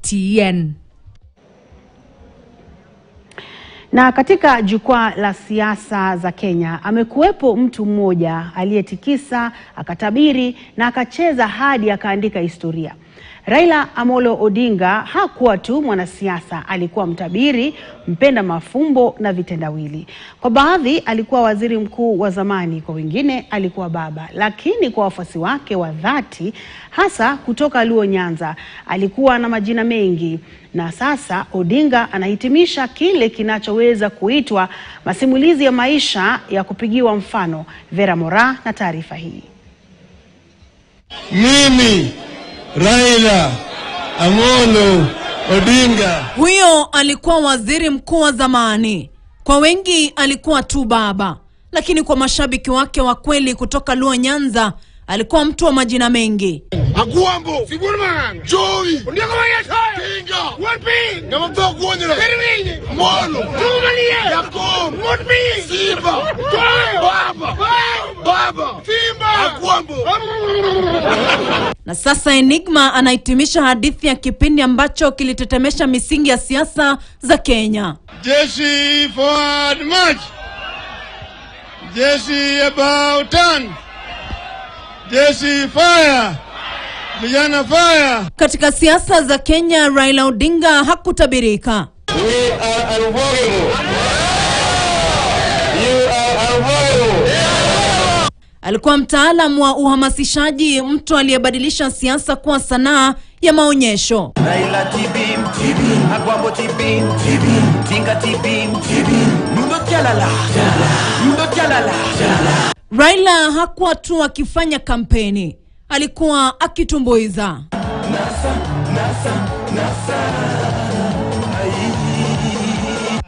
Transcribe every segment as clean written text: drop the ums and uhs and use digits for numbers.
KTN. Na katika jukwaa la siasa za Kenya amekuwepo mtu mmoja aliyetikisa, akatabiri na akacheza hadi akaandika historia. Raila Amolo Odinga hakuwa tu mwanasiasa, alikuwa mtabiri, mpenda mafumbo na vitendawili. Kwa baadhi alikuwa waziri mkuu wa zamani, kwa wengine alikuwa baba, lakini kwa wafuasi wake wa dhati, hasa kutoka Luo Nyanza, alikuwa na majina mengi. Na sasa Odinga anahitimisha kile kinachoweza kuitwa masimulizi ya maisha ya kupigiwa mfano. Vera Mora na taarifa hii. Mimi Raila Amolo Odinga. Huyo alikuwa waziri mkuu wa zamani. Kwa wengi alikuwa tu baba, lakini kwa mashabiki wake wa kweli kutoka Luo Nyanza alikuwa mtu wa majina mengi. Aguambo, Figurman, Joey, Ondego Mayata, Tinga, Wapi, Ngamto Kuonyere, Perwini, Molo, Tumalia, Yakom, Mutmi, Siva, Baba, Simba, Aguambo. Na sasa Enigma anahitimisha hadithi ya kipindi ambacho kilitetemesha misingi ya siasa za Kenya. Jeshi forward march. Jeshi about turn. Jeshi fire. Vijana fire. Katika siasa za Kenya, Raila Odinga hakutabirika. We are unavoidable. You are unavoidable. Alikuwa mtaalamu wa uhamasishaji, mtu aliyebadilisha siasa kuwa sanaa ya maonyesho. Raila tibim, Aguambo tibim, Tinga tibim, Mdotialala. Raila hakuwa tu akifanya kampeni, alikuwa akitumbuiza.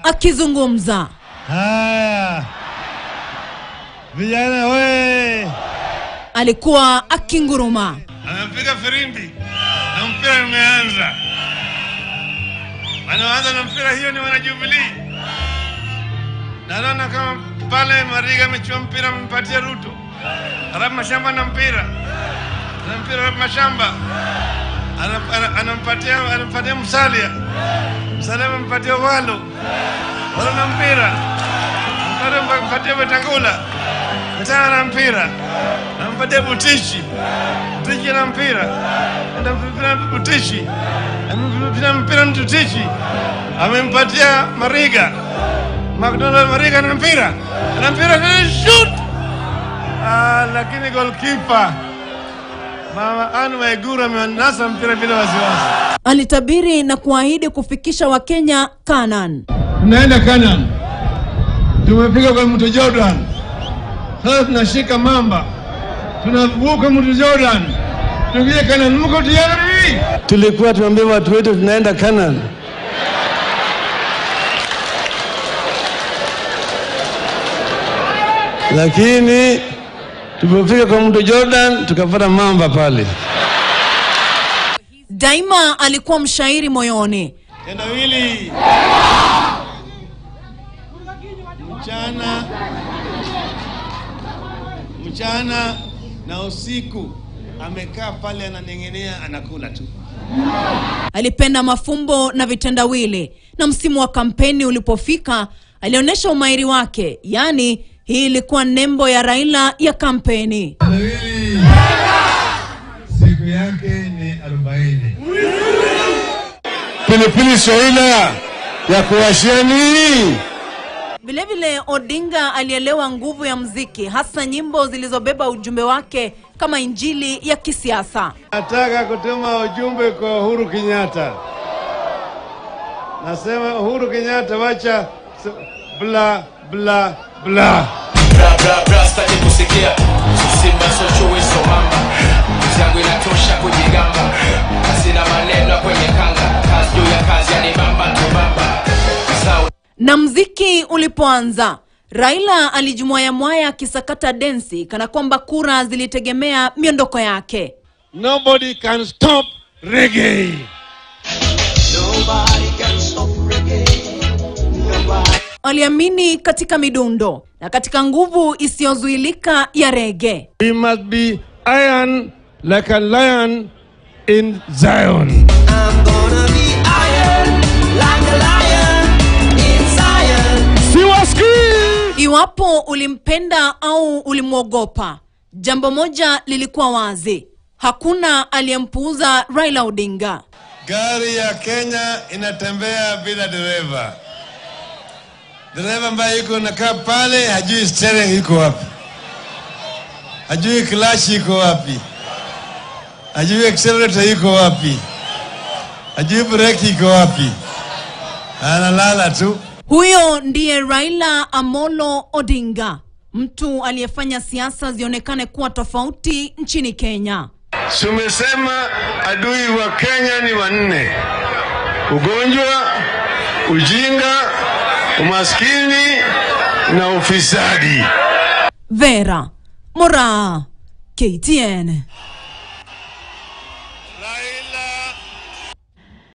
Akizungumza. Haya. Vijana we. Alikuwa akinguruma. Anapiga firimbi. Na mpira umeanza. Wanaanza na mpira, hiyo ni wana Jubilee. Naona kama pale Mariga amechukua mpira, mpatie Ruto. Alafu Mashamba na mpira. Na mpira Mashamba. Anampatia Musalia. Musalia mpatia Walo. Walo na mpira. Mpatia Wetangula. Wetangula na mpira. Anampatia Butichi. Butichi na mpira. Anampatia Butichi. Anampatia mpira Butichi. Amempatia Mariga. McDonald Mariga na mpira. Na mpira na shoot. Lakini goalkeeper Mama Anne Waiguru amenasa mpira bila wasiwasi. Alitabiri na kuahidi kufikisha Wakenya Canaan. Tunaenda Canaan. Tumefika kwa mto Jordan. Sasa tunashika mamba. Tunavuka mto Jordan. Tuingie Canaan. Mko tayari? Tulikuwa tuambie watu wetu tunaenda Canaan. Lakini tulipofika kwa mto Jordan tukapata mamba pale. Daima alikuwa mshairi moyoni. Tendawili. Mchana na usiku amekaa pale ananengenea, anakula tu. Alipenda mafumbo na vitendawili, na msimu wa kampeni ulipofika alionyesha umahiri wake. Yani hii ilikuwa nembo ya Raila ya kampeni. Siku yake ni 40. Pilipili soila ya kuwasheni. Vilevile Odinga alielewa nguvu ya muziki, hasa nyimbo zilizobeba ujumbe wake kama injili ya kisiasa. Nataka kutuma ujumbe kwa Uhuru Kenyatta. Nasema Uhuru Kenyatta, wacha bla bla bla. Staki kusikia Simba socho weso mamba. Zangu inatosha kujigamba. Sina maneno kwenye kanga. Kazi juu ya kazi yani bamba tu bamba. Na muziki ulipoanza, Raila alijumwaya mwaya akisakata densi kana kwamba kura zilitegemea miondoko yake. Nobody can stop reggae. Nobody can stop reggae. Nobody. Aliamini katika midundo na katika nguvu isiyozuilika ya reggae. We must be iron like a lion in Zion. I'm gonna be Iwapo ulimpenda au ulimwogopa, jambo moja lilikuwa wazi: hakuna aliyempuuza Raila Odinga. Gari ya Kenya inatembea bila dereva. Dereva ambaye yuko nakaa pale hajui steering iko wapi, hajui clutch iko wapi, hajui accelerator iko wapi, hajui brake iko wapi, analala tu. Huyo ndiye Raila Amolo Odinga, mtu aliyefanya siasa zionekane kuwa tofauti nchini Kenya. Tumesema adui wa Kenya ni wanne: ugonjwa, ujinga, umaskini na ufisadi. Vera Moraa, KTN.